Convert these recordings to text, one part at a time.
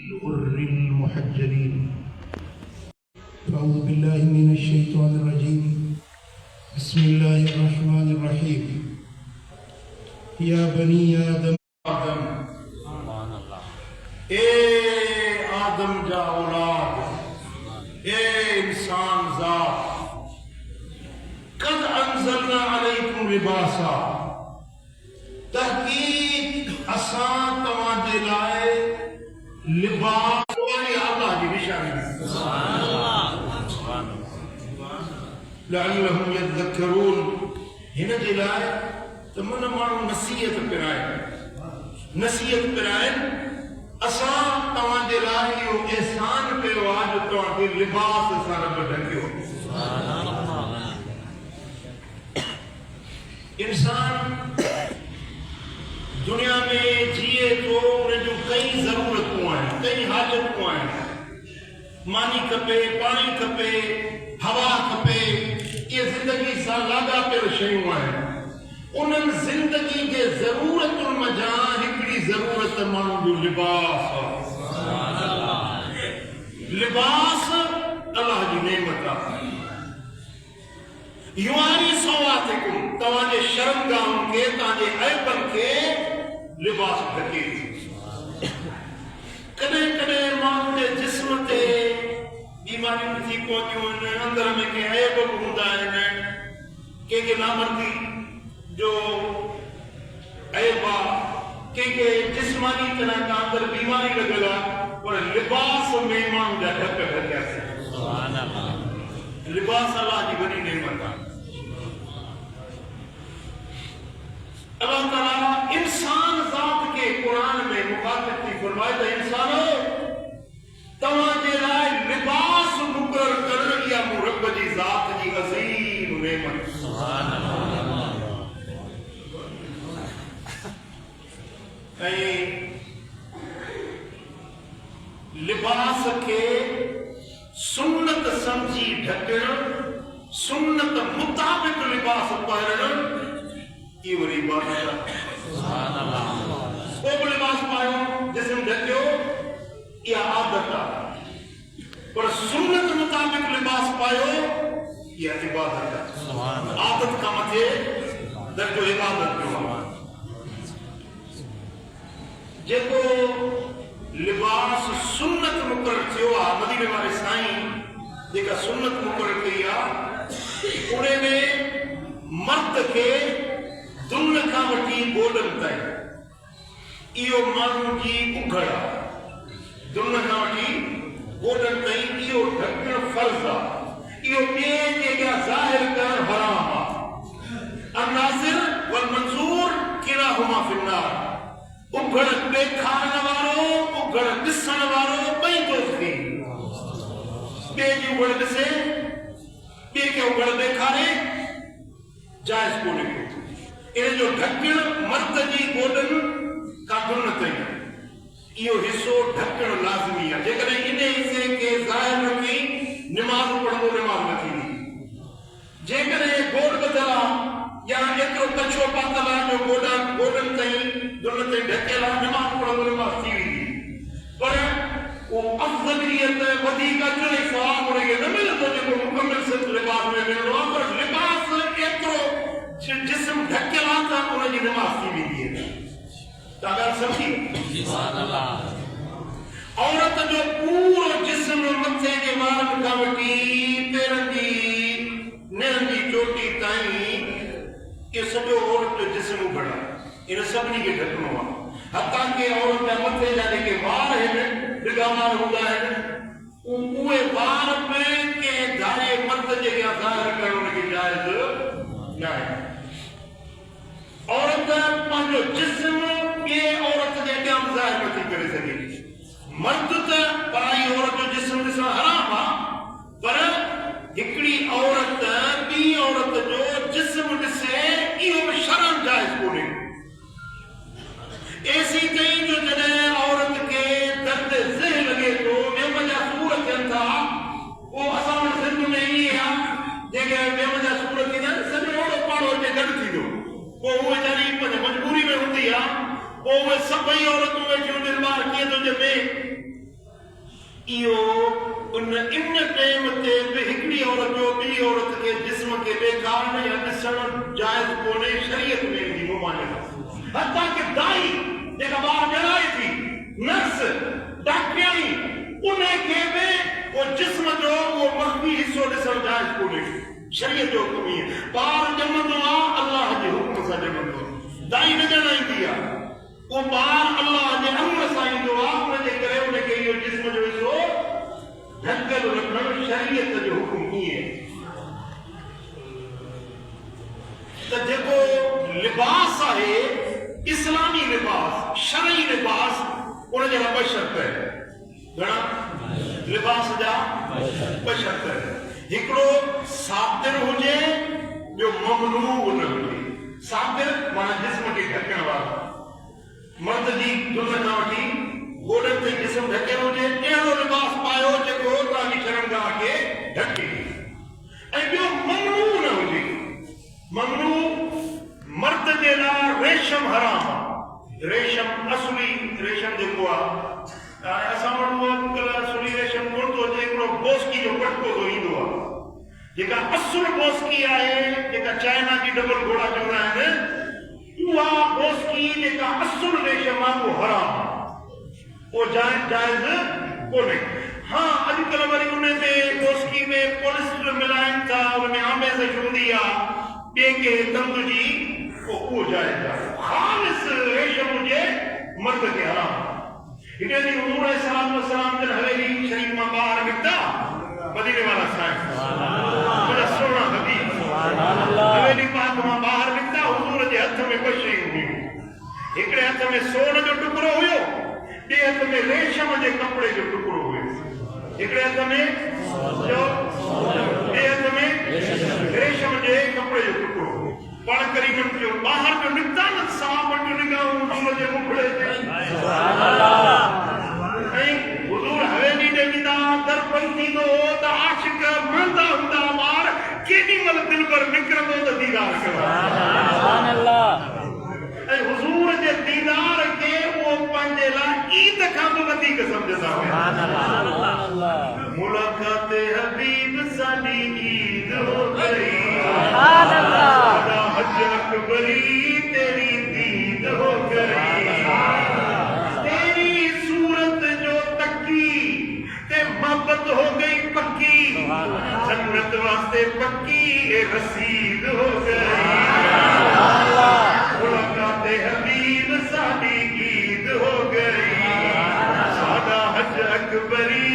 الغر المحجلين. أعوذ بالله من الشيطان الرجيم. بسم الله الرحمن الرحيم. يا بني آدم आदम जा औलाद, इंसान ज़ात, कद अंज़लना अलैकुम लिबासा, तहकीक असां तव्हांजे लाइ लिबास अल्लाह जी निशानी लअल्लहुम यज़क्करून। हिन जे लाइ त मन माण्हू नसीहत पिराइनि असां तव्हांजे लाइ इहो एहसान कयो आहे जो तव्हांखे लिबास सां रब ढकियो। इंसान दुनिया में जिए तो उन जूं कई ज़रूरतूं आहिनि, कई हाजतूं आहिनि। मानी खपे, पाणी खपे, हवा खपे, इहे ज़िंदगी सां लाॻापियल शयूं आहिनि। उन्हनि ज़िंदगी जे ज़रूरतुनि मंझां हिकिड़ी ज़रूरत माण्हू जो लिबास आहे। लिबास अल्लाह जी नेमत आहे। युवारी सवातिकुम, तव्हांजे शर्मगाहुनि खे, तव्हांजे ऐबनि खे लिबास ढके। कॾहिं कॾहिं माण्हू जे जिस्म ते बीमारियूं थी पहुंदियूं आहिनि, अंदर में के ऐब बि हूंदा आहिनि, कंहिंखे नामर्दी जो ऐब आहे, कंहिंखे जिस्मानी तरह का अंदर बीमारी लॻल आहे, पर लिबास में माण्हू जा ढक ढकियासीं। लिबास अल्लाह जी वॾी नेमत आहे। अल्लाह ताला इंसान ज़ात के कुरान में मुखातिब थी फरमाए त इंसानो तव्हांजे लाइ लिबास मुक़ररु करणु इहा मूं रब जी ज़ात जी अज़ीम नेमत। ऐं लिबास के सुन्नत समझी ढकणु, सुन्नत मुताबिक लिबास पाइणु, ये वरी इबादत आहे। को बि लिबास पायो, जिस्म ढकियो, इहा आदत आहे, पर सुन्नत मुताबिक लिबास पायो, इहा इबादत आहे। आदत खां मथे दर्जो इबादत जो आहे। जेको लिबास सुन्नत मुक़ररु थियो आहे, मदीने वारे साईं जेका सुन्नत मुक़ररु कई आहे, उन में मर्द खे दुन खां वठी गोॾनि ताईं इहो माण्हू जी उघड़ आहे। दुन खां वठी गोॾनि ताईं इहो ढकणु फर्ज़ आहे। इहो ॿिए जे अॻियां ज़ाहिर करणु हराम आहे। अन्नाज़िर वल मंज़ूर किलाहुमा फिन्नार। उघड़ ॾेखारण वारो, उघड़ ॾिसण वारो ॿई दोस्ती। ॿिए जी उघड़ ॾिसे, ॿिए खे उघड़ ॾेखारे, जाइज़ कोन्हे। इन जो ढकणु मर्द जी गोॾनि खां दुन ताईं इहो हिसो ढकणु लाज़मी आहे। जेकॾहिं इन हिसे खे ज़ाहिर न कई, निमाज़ पढ़ंदो निमाज़ न थींदी। जेकॾहिं गोॾ ॿधल आहे या एतिरो कछो पातल आहे जो गोॾनि ताईं दुन ताईं ढकियल आहे, निमाज़ पढ़ंदो निमाज़ थी वेंदी। पर उहो अफ़ज़लियत वधीक अचण जी सवाब उनखे न मिलंदो जेको मुकमिल सिर्फ़ लिबास में मिलंदो आहे। पर लिबास एतिरो जिस्म ढकियल आहे त उनजी निमाज़ थी वेंदी आहे। तव्हां ॻाल्हि सम्झी? औरत जो पूरो जिस्म मथे जे वारनि खां वठी पेरनि जी नेरनि जी चोटी ताईं इहो सॼो औरत जो जिस्म उघड़ आहे। इन सभिनी खे ढकणो आहे। हथां के औरत जा मथे जा जेके वार आहिनि, ॾिघा वार हूंदा आहिनि, उहे वार में कंहिं धारे मर्द जे अॻियां ज़ाहिर करणु उनखे जाइज़ न आहे। औरत पंहिंजो जिस्म ॿिए औरत जे अॻियां ज़ाहिर नथी करे सघे। मर्द त पराई औरत जो जिस्म ॾिसणु हराम आहे, पर हिकिड़ी औरत ॿी औरत जो जिस्म ॾिसे इहो बि शर्म जाइज़ कोन्हे। ऐसी कई जो जॾहिं औरत खे दर्द ज़ह लॻे थो, वेम जा सूर थियनि था, उहो असां वटि सिंध में इहे आहे जेके वेम जा सूर थींदा आहिनि, सॼो ओड़ो पाड़ो हुजे गॾु थींदो। पोइ उहे वीचारी पंहिंजे मजबूरी में हूंदी आहे, पोइ उहे सभई औरतूं वेठियूं हूंदियूं, ॿार कीअं थो ॼमे, पोइ उहे सभई औरतूं वेठियूं हूंदियूं, ॿार कीअं थो ॼमे, इहो उन टाइम ते बि हिकिड़ी औरत जो ॿी औरत खे जिस्म खे ॾेखारण या ॾिसणु जाइज़ कोन्हे शरीयत में ईंदी मुमानियत। हत्ता कि दाई जेका ॿार ॼणाए थी नर्स डॉक्टरियाणी उन खे बि वो जिस्म जो वो मख्फी हिस्सो ॾिसणु जाइज़ कोन्हे। शरीयत जो हुकुम ई ॿार ॼमंदो आहे अल्लाह जे हुकुम सां ॼमंदो आहे। दाई न ॼणाईंदी आहे वो ॿार अल्लाह जे अमर सां ईंदो आहे। उनजे करे उनखे इहो जिस्म जो हिस्सो ढकल रखणु शरीयत जो हुकुम कीअं त जेको लिबास आहे इस्लामी लिबास शरई लिबास उनजे लाइ ॿ शर्त आहिनि। घणा लिबास जा ॿ शर्त आहिनि। हिकिड़ो सातिर हुजे ॿियो ममनू न हुजे। सातिर माना जिस्म खे ढकण वारो मर्द जी दुल्हन खां वठी गोॾनि ताईं जिस्म ढकियल हुजे अहिड़ो लिबास पायो जेको तव्हांजी शर्मगाह खे ढके। ऐं ॿियो ममनू न हुजे। ममनू मर्द जे लाइ रेशम हराम आहे। रेशम असली रेशम जेको आहे असां वटि अॼुकल्ह असली रेशम कोन थो अचे। हिकिड़ो बोस्की जो पटको थो ईंदो आहे। जेका असुल बोस्की आहे जेका चाइना जी डबल घोड़ा चवंदा आहिनि उहा बोस्की जेका असुल रेशम आहे उहो हराम आहे। वो जायज कोन्हे। हाँ अॼुकल्ह वरी उन ते बोस्की में पॉलिस्टर मिलाइनि था उनमें आमेज़ हूंदी आहे ॿिए के तंद जी उहो जायज आहे। ख़ालिस रेशम हुजे मर्द खे हराम। हिकिड़े ॾींहुं हुज़ूर अलैहि सलाम जन हवेली शरीफ़ मां ॿाहिरि निकिता मदीने वाला साईं मुंहिंजा सोना हबीब हवेली पाक मां ॿाहिरि निकिता। हुज़ूर जे हथ में ॿ शयूं हुयूं। हिकिड़े हथ में सोन जो टुकड़ो हुयो ॿिए हथ में रेशम जे कपिड़े जो टुकड़ो हुयो। हिकिड़े हथ में ॿिए हथ में रेशम जे कपिड़े जो टुकड़ो हुयो। पाण करीबन जो ॿाहिरि जो निकिता न साहब वटि निगाहूं हुज़ूर जे मुखड़े ते ऐं हुज़ूर हवेली ॾे वेंदा दर बंदि थींदो त आशिक मरंदा हूंदा ॿार केॾी महिल दिलि भर निकिरंदो त दीदार कयो। ऐं हुज़ूर जे दीदार खे उहो पंहिंजे लाइ ईद खां बि वधीक सम्झंदा हुआ। मुलाक़ात हबीब साडी ईद हो गई साडा हज अकबरी तेरी दीद हो गई। तेरी सूरत जो तकी ते मोहब्बत हो गई पक्की जन्नत वास्ते पक्की ए रसीद हो गई। मुलाकात हबीब साडी ईद हो गई साडा हज अकबरी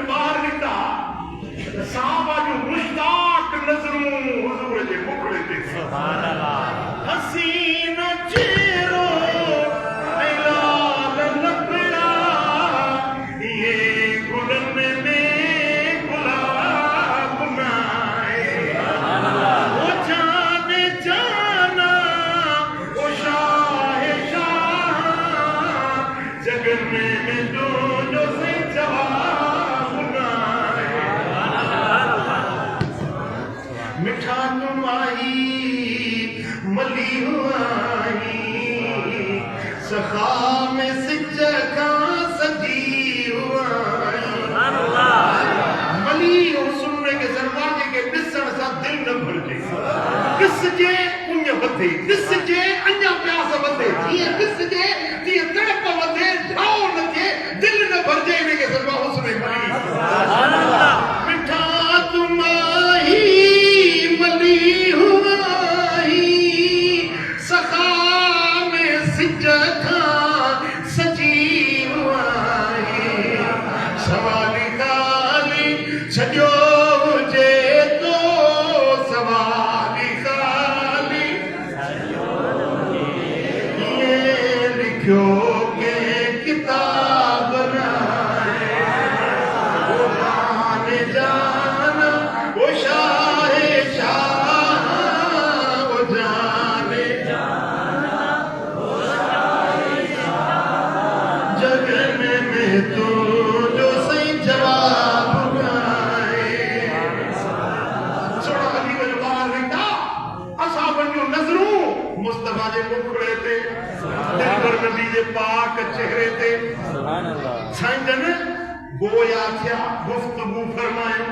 बाहर निकता साहबा जो मुश्ताक नज़रूं हुज़ूर जे मुखड़े ते हसीन चेहरो ऐं लाल लकड़ा ये गुलन में गुलाब नाए वो जाने जाना वो शाह जगन में जो से जवाब नाए। मिठा नुमाई मली हुआई सखा में सिज का सजी हुआई। मली और सुनने के दरवाजे के ॾिसण सां दिल न भरजे। ॾिसजे उञ वधे ॾिसजे अञा प्यास वधे जीअं ॾिसजे तीअं तड़प वधे ढाओ न थिए दिल न भरजे इनखे दरवा हुस्न मली। मिठा तुमाही मली हुआई सखा में सिज खां सजी हुआई। सवाली खाली सॼो हुजे तो सवाली खाली ये लिखियो नबी दे पाक चेहरे ते साईं जन गोया थिया गुफ्तगू फरमायो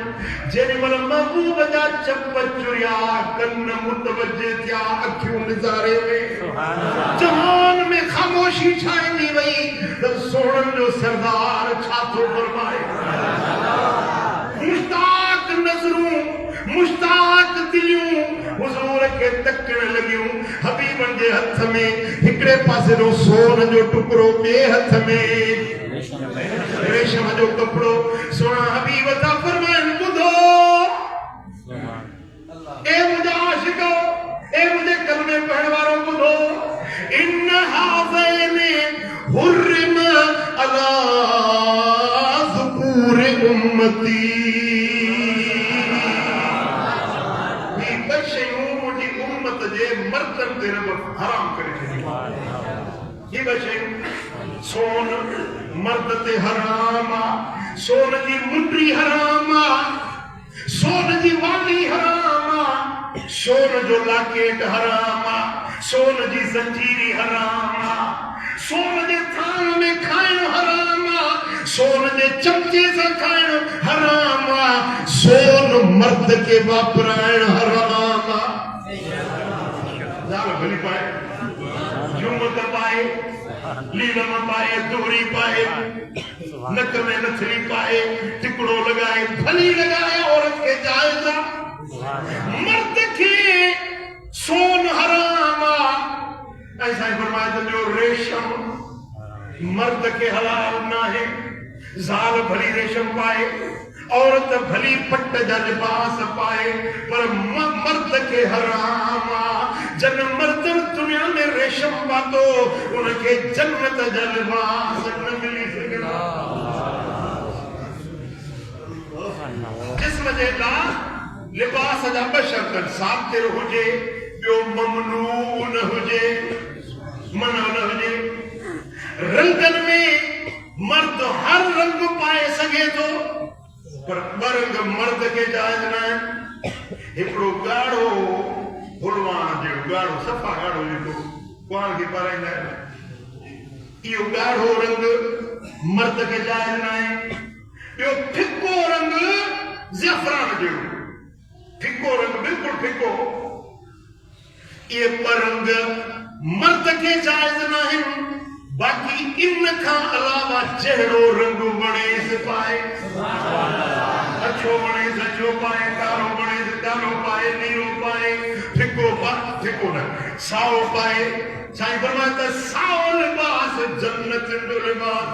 जेने मल महबूब जा चप चुरिया कन्न मुतवज्जे थिया अखियों नजारे में जहान में खामोशी छाईंदी वई त सोणन जो सरदार छातो फरमाए मुश्ताक नज़रूं मुश्ताक दिलियूं हुजूर के तकण लगियूं हबीबन जे हथ में हिकड़े पासे रो सोन जो टुकड़ो बे हथ में रेशम जो कपड़ो सोना हबीब ता फरमान बुधो ए मुझे आशिको ए मुझे कलमे पढ़ने वालों बुधो इन हाज़ैने हुर्रिम अला ज़ुकूर उम्मती मर्दन ते रब हराम करे छे ये बचे सोन मर्द ते हराम सोन जी मुंडी हराम सोन जी वाली हराम सोन जो लाकेट हराम सोन जी जंजीरी हराम सोन जे थान में खाइण हराम सोन जे चमचे से खाइण हराम सोन मर्द के वापराइण हराम भली पाए जुम्मत पाए लीलम पाए दोहरी पाए नक में नथली पाए टिकड़ो लगाए भली लगाए औरत के जायजा मर्द के सोन हराम ऐसा फरमाया जो रेशम मर्द के हलाल ना है जाल भली रेशम पाए औरत भली पट्ट जा लिबास पाए पर मर्द के हराम जन मर्द दुनिया में रेशम पातो उनके जन्नत जा लिबास न मिली सकेगा जिस्म जे ला लिबास जा बशर सातिर हुजे बियो ममनून हुजे मना न हुजे रंगन में मर्द हर रंग पाए सके तो पर बरंग मर्द के जायज न हिकड़ो गाढ़ो हुलवान जो गाढ़ो सफा गाढ़ो जेको कुआर के पाराईंदा इहो गाढ़ो रंग मर्द के जायज न ॿियो फिको रंग ज़फ़रान जो फिको रंग बिल्कुल फिको ये परंग मर्द के जायज न बाकी इन का अलावा जहरो रंग बने से पाए अच्छो बने से अच्छो पाए कारो बने से कारो पाए नीलो पाए फिको न साओ पाए साईं फरमाता साओ लिबास जन्नत जो लिबास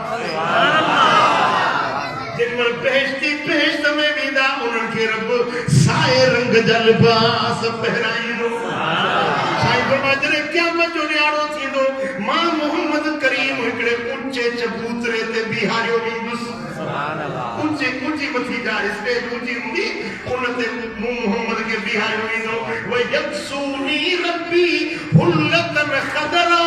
जिनमें बेहश्त में विदा उनके रब साए रंग जा लिबास पहराईंदो साईं फरमाता ने क़यामत जो न्यारो थींदो मां मोहम्मद करीम हिकड़े ऊंचे चबूतरे ते बिहारियो ईंदुस सुभान अल्लाह ऊंची मथी जा स्टेज ऊंची हूंदी उन ते मोहम्मद के बिहारियो ईंदो व यक्सूनी रब्बी हुल्लतन खदरा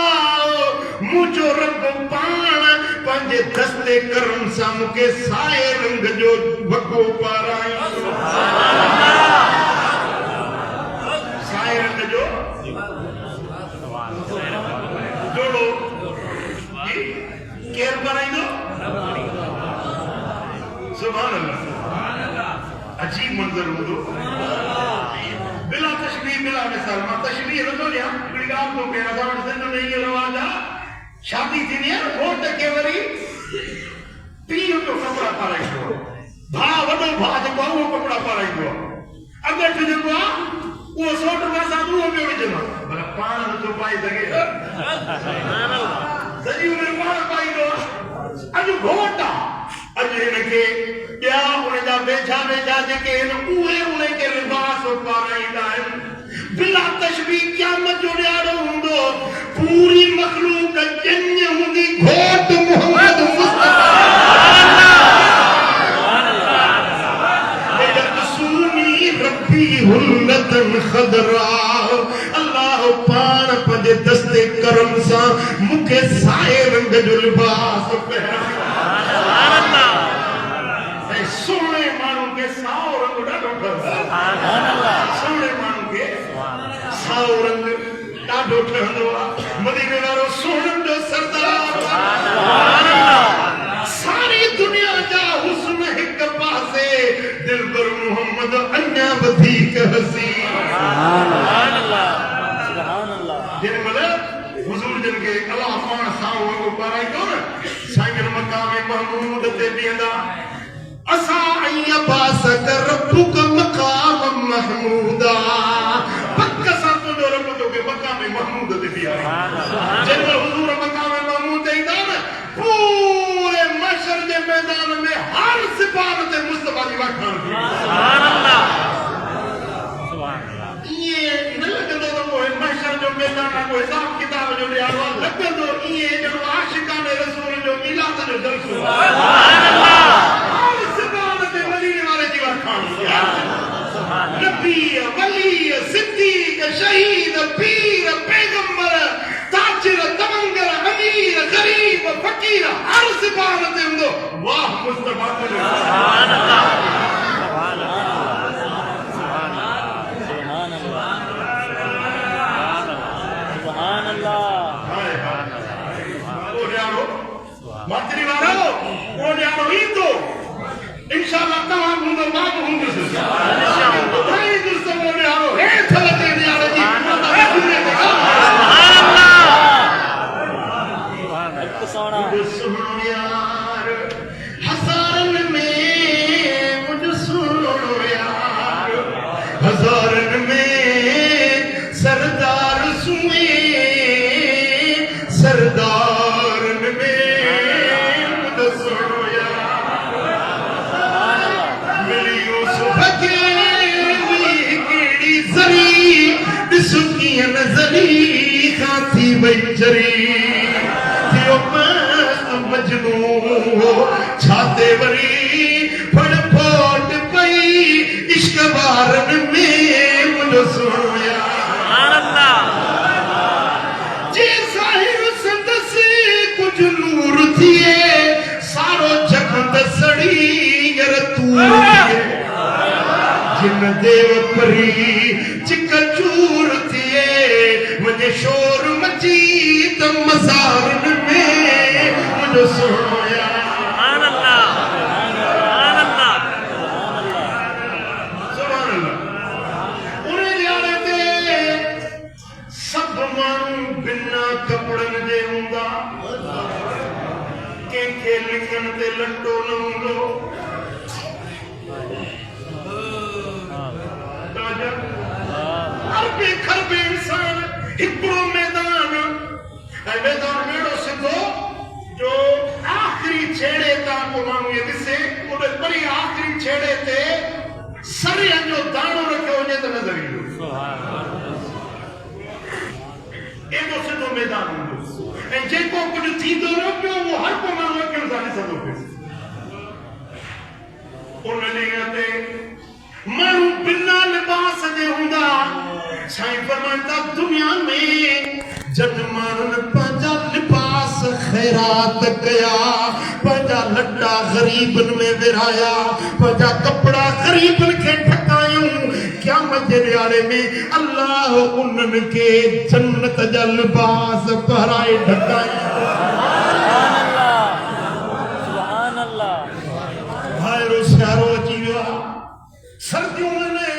मुझो रब पाण पंहिंजे दस्ते करम सां मूंखे साए रंग जो वॻो पाराईंदो सुभान अल्लाह साए रंग जो जोड़ो केर पाराईंदो सुभान अल्लाह अजीब मंजर हूंदो बिला तशबीह बिला मिसाल मां तशबीह नथो ॾियां हिकिड़ी ॻाल्हि थो कयां असां वटि सिंध में इहो रवाज आहे शादी थींदी आहे घोट खे वरी पीउ जो कपिड़ा पाराईंदो भाउ वॾो भाउ जेको आहे उहो कपिड़ा पाराईंदो आहे अॻठ जेको आहे उहो सोट पासा उहो ॿियो विझंदो भला पाण नथो पाए सघे सॼी उमिरि पाण पाईंदो अॼु घोट आहे अॼु हिनखे ॿिया उनजा वेझा जेके आहिनि उहे खे लिबास पाराईंदा आहिनि बिला तशबीह क़यामत जो ॾियारो हूंदो पूरी मखलूक ॼञ हूंदी घोट मोहम्मद मुस्तफा यक्सूनी रब्बी हुल्लतन खदरा अल्लाह पाण पंहिंजे दस्ते करम सां मूंखे साए रंग जो लिबास पहरायो सोने मानू के साओ रंग ॾाढो ठहंदो सोने मानू के साओ रंग ॾाढो ठहंदो आहे मदीने वारो सोननि जो सरदार के अल्लाह पाण साओ को पाराई तो न साईं मकाम महमूद ते बिंदा असा अय्या बास कर रब्बुक मकाम महमूदा पक्क सा तो रब तो के मकाम महमूद ते बिया जब हुजूर मकाम महमूद ते इंदा न पूरे महशर के मैदान में हर सिफात ते मुस्तफा की वखाण सुभान अल्लाह ये न लगंदो तो कोई महशर जो मैदान को हिसाब किताब जो ॾियारो लगंदो ये जो आशिकान रसूल जो मिलाद जो जलसो सुभान अल्लाह हर सिफात ते वली वाले की वखाण सुभान नबी वली सिद्दीक शहीद पीर पैगंबर ताजिर तमंगर अमीर गरीब फकीर हर सिफात ते हुंदो वाह मुस्तफा सुभान अल्लाह सुभान अल्लाह मंत्री वारो वो यारो ही तो इंशाल्लाह तमाम हुंदो मां हुंदो इंशाल्लाह तो भाई दोस्तों वो यारो है थलते यारो जी सुभान अल्लाह सुभान अल्लाह सोना सुनो यार हजारन में मुझे सुनो यार हजारन में सरदार सुए सरदार में मुझे सुनो यार मिली यूसुफ के केड़ी जरी दिसुकी नजरी खाती बचरी थियो मस्त मजनू छाते वरी फड़ फोट पई इश्क वारन में मुझे सुनो यार सुभान अल्लाह जे साहिब संदस कुछ नूर थिए सारो जग दसड़ी गर तूर थिए जिन देव परी चिक चूर थिए मुझे शोर मची त मज़ार में मुझे सुनो यार सुभान अल्लाह सुभान अल्लाह सुभान अल्लाह उन्हें यारे ते सब मानू बिना कपड़न दे हुंदा के लिखन ते लट्टो न हुंदो अरबे खरबे इंसान हिकड़ो मैदान मैदान मेड़ो सिधो जो आखिरी छेड़े ता को मानू ये दिसे उड़े परी आखिरी छेड़े ते सरिया जो दाणो रखियो वञे त नज़र ईंदो सुभान अल्लाह एॾो सिधो मैदान हूंदो ऐं जेको कुझु थींदो न पियो उहो हर को माण्हू अखियुनि सां ॾिसंदो पियो उन ॾींहं ते माण्हू बिना लिबास जे हूंदा साईं फरमाइनि था दुनिया में जन माण्हुनि पंहिंजा लिबास ख़ैरात कया पंहिंजा लटा ग़रीबनि में विराया पंहिंजा कपड़ा ग़रीबनि खे ढकायूं क़यामत जे ॾियारे में अल्लाह उन्हनि खे जन्नत जा लिबास पहराए ढकायूं सुभान अल्लाह सुभान अल्लाह भाइरो सियारो अची वियो सर्दियों में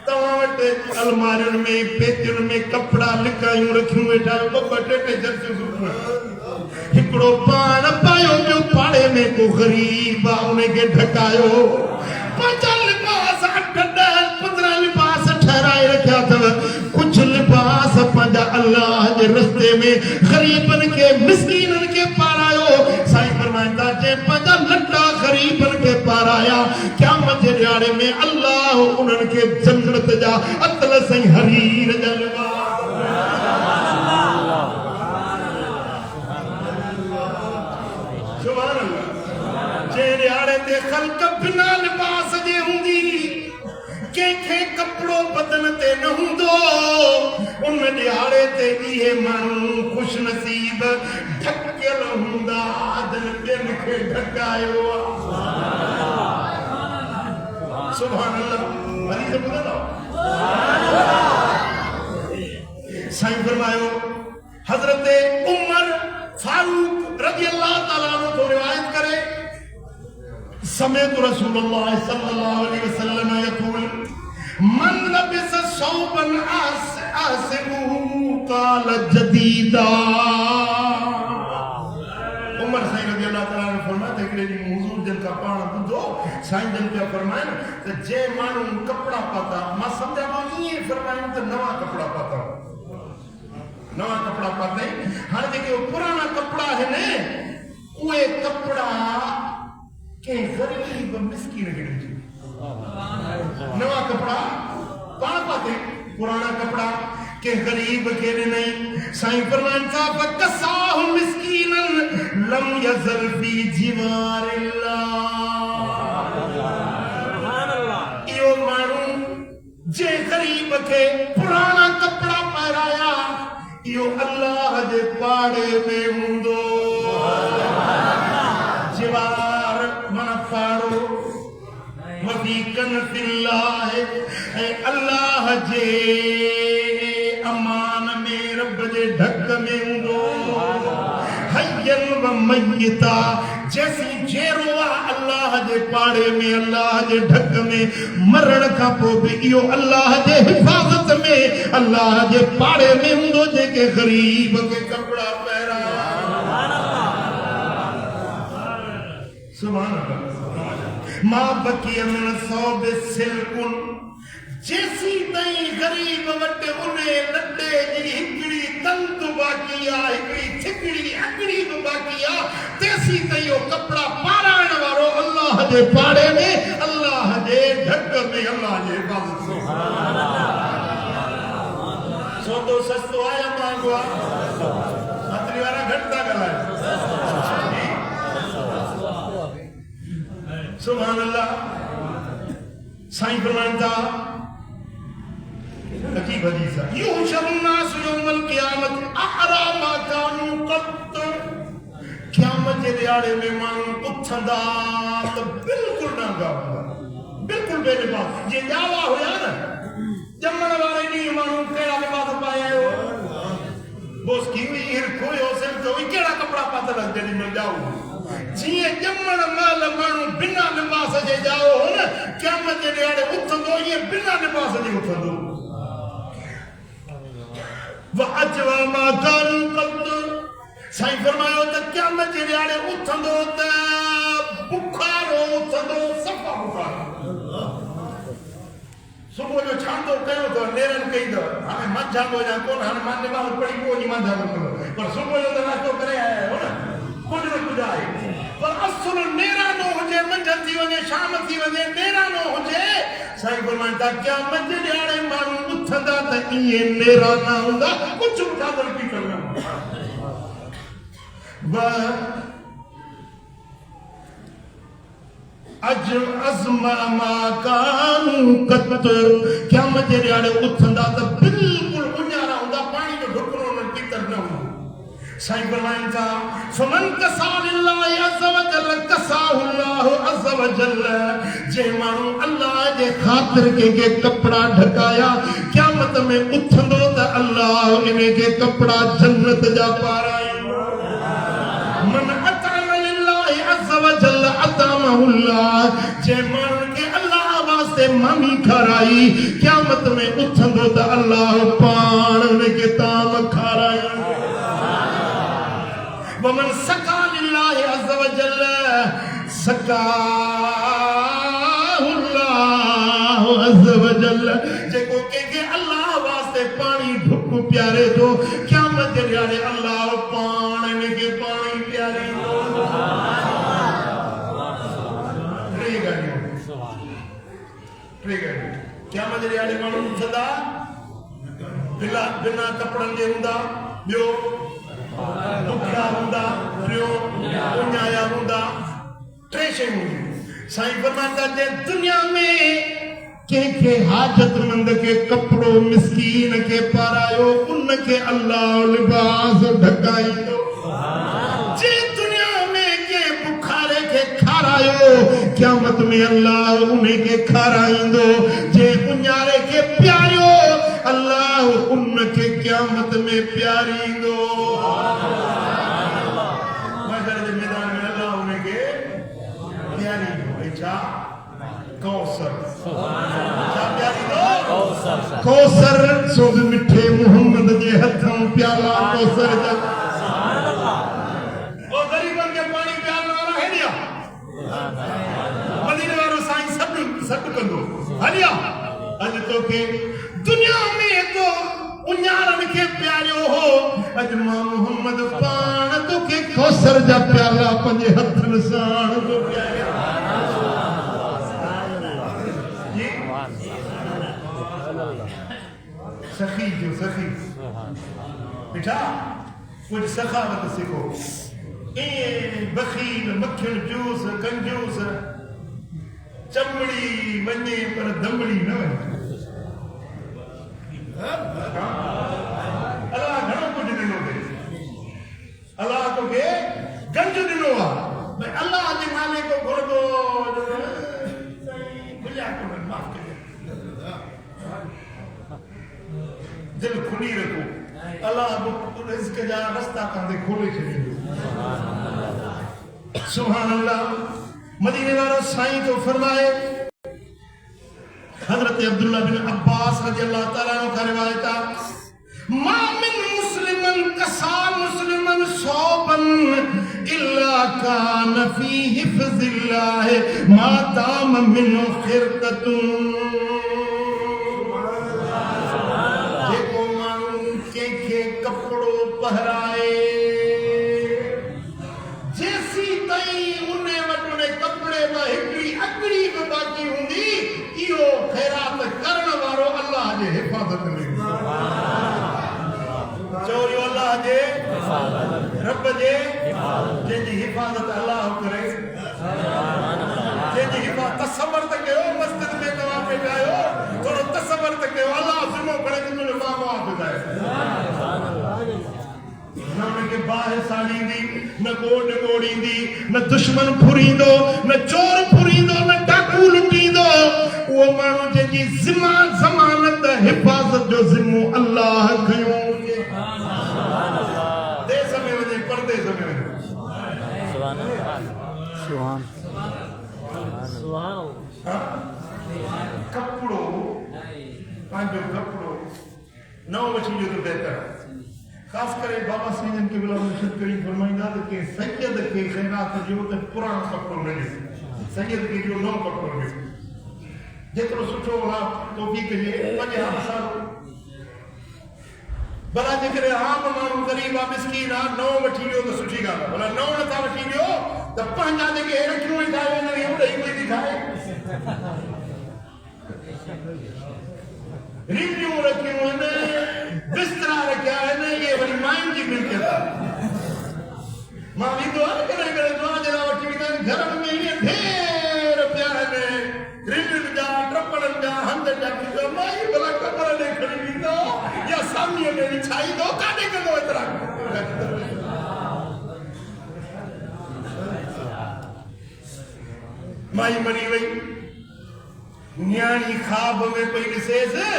तव्हां वटि अलमारियुनि में पेतियुनि में कपड़ा लिकायूं रखियूं वेठा ॿ टे जर्सियूं हिकिड़ो पाण पायो ॿियो पाड़े में को ग़रीब आहे उनखे ढकायो पंहिंजा लिबास 8-10-15 लिबास ठहराए रखिया अथव कुझु लिबास पंहिंजा अल्लाह जे रस्ते में ग़रीबनि खे मिस्कीननि खे पारायो साईं फरमाइनि था जे पंहिंजा लटा ग़रीबनि खे पाराया क़यामत जे ॾियारे में अल्लाह उन्हनि खे जन्नत जा अतल साईं हरीर जा लिबास सुभान अल्लाह जे ॾियारे ते ख़ल्क़ बिना लिबास जे हूंदी कंहिंखे कपिड़ो बदन ते न हूंदो उन ॾियारे ते इहे माण्हू ख़ुशि नसीब ढकियल हूंदा दिल ॿियनि खे ढकायो सुभान अल्लाह वरी से ॿुधंदव साईं फरमायो हज़रत उमर फारूक रज़ी अल्लाह ताला अन्हु को रिवायत करे समेत रसूलुल्लाह सल्लल्लाहु अलैहि वसल्लम यक़ूल मन लबिस सौबन आसिबुहु काल जदीदा उमर साईं रज़ी अल्लाह ताला ने फरमाया त हिकिड़े ॾींहुं हुज़ूर जन का पाण ॿुधो साईं जन पिया फरमाइनि त जे माण्हू कपिड़ा पाता मां सम्झा मां ईअं फरमायूं त नवां कपिड़ा पाता हाणे जेके पुराना कपिड़ा आहिनि उहे कपिड़ा कंहिं ग़रीब मिस्कीन खे ॾिजे नवां कपिड़ा पाण पाते पुराना कपिड़ा कंहिं ग़रीब खे ॾिनई साईं फरमाइनि था फकसाहु मिस्कीनन लम यज़ल फी जिवारिल्लाह इहो माण्हू जे ग़रीब खे पुराना कपिड़ा पाराया इहो अल्लाह जे पाड़े में हूंदो जिवार माना पाड़ो वफ़ीकन फिल्लाह ऐं अल्लाह जे अमान में रब जे ढक में हूंदो हय्यन व मय्यता जैसी जेरो अल्लाह जे पाड़े में अल्लाह जे ढक में मरण खां पोइ बि इहो अल्लाह जे हिफ़ाज़त में अल्लाह जे पाड़े में हूंदो जेके ग़रीब खे कपिड़ा पहिराया सुभान अल्लाह मां बकी मिन सौब सिल्कुन जैसी ताईं ग़रीब वटि उन्हे लॾे जी हिकिड़ी तंत बाक़ी आहे हिकिड़ी ठिकड़ी अकड़ी बि बाक़ी आहे तेसी ताईं इहो कपिड़ा पाराइण वारो अल्लाह जे पाड़े में अल्लाह जे ढक में अल्लाह जे हिफ़ाज़त में सौदो सस्तो आहे या महांगो आहे हथरी वारा घटि था ॻाल्हाइनि सुभान अल्लाह साईं फरमाइनि था अजीब हदीस है युहशरुन नास यौमल क़ियामत अहरा मा कानू क़त क़यामत जे ॾियारे में माण्हू उथंदा त बिल्कुलु नांगा हूंदा बिल्कुलु बेलिबास जे ॼावा हुया न ॼमण वारे ॾींहुं माण्हू कहिड़ा लिबास पाया आहियो बोसकी हुई हिरख हुयो सिमत हुई कहिड़ा कपिड़ा पातल जॾहिं न ॼाओ जीअं ॼमण महिल माण्हू बिना लिबास जे ॼाओ हो न क़यामत जे ॾियारे उथंदो ईअं बिना लिबास जे उथंदो वअजवा मा कानू क़त साईं फरमायो त क़यामत जे ॾियारे उथंदो त बुखारो उथंदो सफ़ा बुखारो सुबुह जो छांदो कयो त नेरन कई त हाणे मंझंदि वञा कोन हाणे मां निमाज़ पढ़ी पोइ वञी मंझंदि कंदो पर सुबुह जो त नाश्तो करे आया आहियो न कुझु न कुझु आहे पर असुल नेरानो हुजे मंझंदि थी वञे शाम थी वञे नेरानो हुजे साईं फरमाइनि था क़यामत जे ॾियारे माण्हू उथंदा त इएं नेराना हूंदा कुझु बि खाधल पीतल न अज अज़मा मा कानू क़त क़यामत जे ॾियारे उथंदा त बिल्कुलु उञारा हूंदा पाणी जो ढुकरो उन्हनि पीतल न हूंदो साईं फरमाइनि था फमन कसा लिल्लाहि अज़्ज़ व जल कसाहु अल्लाहु अज़्ज़ व जल जे माण्हू अल्लाह जे ख़ातिर के कपिड़ा ढकाया क़यामत में उथंदो त अल्लाह इन्हे के कपिड़ा जन्नत जा पाराईंदो मन अतअम लिल्लाहि अज़्ज़ व जल अतअमहुल्लाह जे माण्हू के अल्लाह वास्ते मामी खाराई क़यामत में उथंदो त अल्लाह पाण इन्हे के ताम खाराईंदो वमन सका लिल्लाहि अज़्ज़ व जल सकाहुल्लाहु अज़्ज़ व जल जेको के अल्लाह वास्ते पानी ढुक प्यारे थो क़यामत जे ॾियारे अल्लाह पाण इन्हे के पाणी प्यारी क़यामत जे ॾियारे माण्हू उथंदा बिना कपड़नि जे हूंदा ॿियो बुखिया हूंदा टियों उञाया हूंदा टे शयूं हूंदियूं साईं फरमाईंदा जे दुनिया में कंहिंखे हाजतमंद के कपिड़ो मिस्कीन के पारायो उनखे अल्लाह लिबास ढकाईंदो जे दुनिया में के बुखारे के खारायो क़यामत में अल्लाह उन्हें के खाराईंदो जे उञारे के प्यारियो अल्लाह उनखे क़यामत में प्यारींदो कौसर सो मिठे मोहम्मद जे हथ प्याला कौसर जा ओ गरीबन के पानी प्यालने वाला है दिया मदीने वारो साईं सट कंदो हलिया अज तो के दुनिया में तो उन्यारन के प्यारो हो अज मां मोहम्मद पान तो के कौसर जा प्याला पंजे हथन साण तो प्यारा सखी जो सखी बेटा कुछ सखावत सीखो ए बखील मक्खन जूस कंजूस चमड़ी वने पर दमड़ी न वने अल्लाह घणो कुछ दिनो दे अल्लाह तो के गंज दिनो आ भाई अल्लाह जे मालिक को घुरदो बुला को माफ कर दिल खुली रखो अल्लाह रिज़्क़ जा रास्ता कंदे खोले छॾींदो सुभान अल्लाह मदीने वारो साईं तो फरमाए हजरत अब्दुल्लाह बिन अब्बास रज़ियल्लाहु ताला अन्हु का रिवायत है मा मिन मुस्लिमन कसा मुस्लिमन सौबन इल्ला कान फी हिफ्ज़िल्लाह मा दाम मिन खिरकतुन पहराए जैसी तई उन्हें वटने कपड़े में हिकड़ी अकड़ी में बाकी हुंदी इहो खैरात करण वारो अल्लाह जे हिफाजत में चोरियो अल्लाह जे रब जे जेजी हिफाजत अल्लाह करे जेजी हिफाजत तसव्वुर त कयो मस्जिद में तवा पे आयो थोड़ो तसव्वुर त कयो अल्लाह जुमो करे कि तुने मां मां बुधाए न उनके बाहर साड़ी दी न गोड गोड़ी दी न दुश्मन फुरींदो न चोर फुरींदो न डाकू लुटींदो वो मानो जेजी जिम्मा जमानत हिफाजत जो जिम्मो अल्लाह खयो सुभान अल्लाह देश में वने परदेश में वने सुभान अल्लाह सुभान अल्लाह कपड़ो पांजो कपड़ो नौ वठी जो तो बेहतर खास करे बाबा सैयद के बिला मुर्शिद करीम फरमाइंदा कि सैयद के खैरात जो ते पुराना कपड़ो मिले सैयद के जो नओ कपड़ो मिले जेतरो सुठो हा तौफीक जे पंजे साल भला जेकरे आम माण्हू गरीब आ मिस्कीन आ नओ वठी लियो त सुठी ॻाल्हि आहे भला नओ नथा वठी लियो त पंहिंजा जेके रखियूं ई ठाहे वञनि इहे ॿई कोई दिखाए रिव्यू रखियूं आहिनि बिस्तरा रखिया आहिनि इहे वरी मायुनि जी मिल्कियत आहे मां वेंदो आहियां करे करे दुआ जे लाइ वठी वेंदा आहिनि घर में ईअं ढेर पिया आहिनि रिव्यू जा ट्रपड़नि जा हंध जा माई भला कपड़ ॾे खणी वेंदो या सामने में विछाईंदो काॾे कंदो एतिरा माई मरी वई न्याणी ख्वाब में पई ॾिसेसि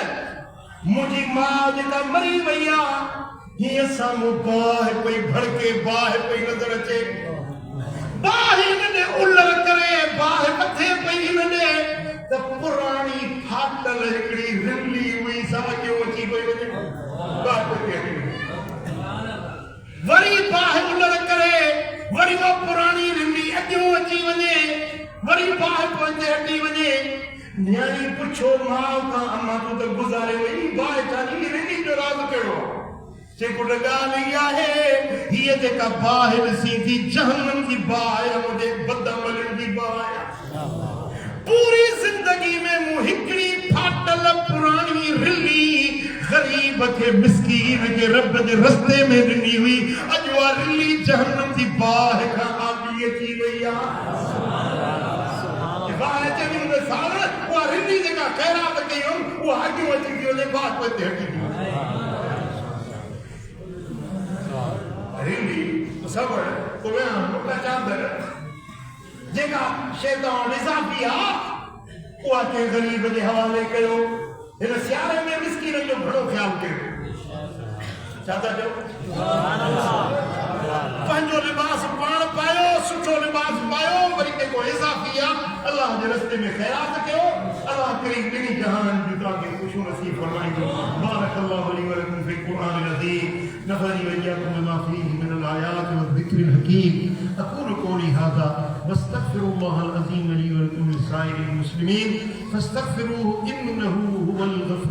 मुंहिंजी मां जेका मरी वई आहे हीअं साम्हूं बाहि पई भड़के बाहि पई नज़र अचे बाहि हिन ॾे उलर करे बाहि मथे पई हिन ॾे त पुराणी फाटल हिकिड़ी रिली हुई साॻियो अची पई वञे वरी बाहि उलर करे वरी उहा पुराणी रिली अॻियों अची वञे वरी बाहि पंहिंजे हटी वञे न्याणी पुछो मां का अम्मा तू तो गुज़ारे वई बाहि चाली रिली जो राज़ कहिड़ो आहे जेकुड़ ॻाल्हि इहा आहे हीअ जेका बाहि ॾिसी थी जहन्नम जी बाहि मुंहिंजे बदअमलनि जी बाहि पूरी ज़िंदगी में मूं हिकिड़ी फाटल पुराणी रिली गरीब के मिस्कीन के रब जे रस्ते में ॾिनी हुई अॼु उहा रिली जहन्नम जी बाहि खां आॻी अची वई आहे बाहि चङी साल उहा रिली जेका ख़ैरात कयूं उहा अॻियों अची थी वञे बाहि पोइ हटी थी रिली सबर कुरान मुका चादर जेका शैतान इज़ाफ़ी आहे उहा के ग़रीब जे हवाले कयो हिन सियारे में मिस्कीन जो घणो ख़्याल कयो छा था चओ पंहिंजो लिबास पाण पायो सुठो लिबास पायो वरी को इज़ाफ़ी आहे अल्लाह जे रस्ते में ख़ैरात कयो अल्लाह करीब बिनी जहान जुदा के खुशो नसीब फरमाइंदो बारकल्लाहु ली व लकुम फिल कुरानिल अज़ीम नफ़नी व इय्याकुम बिमा फ़ीहि मिनल आयाति वज़ ज़िक्रिल हकीम अक़ूलु क़ौली हाज़ा वस्तग़फ़िरुल्लाहल अज़ीम ली व लकुम लिसाइरिल मुस्लिमीन फस्तग़फ़िरूहु इन्नहु हुवल गफ़ूरुर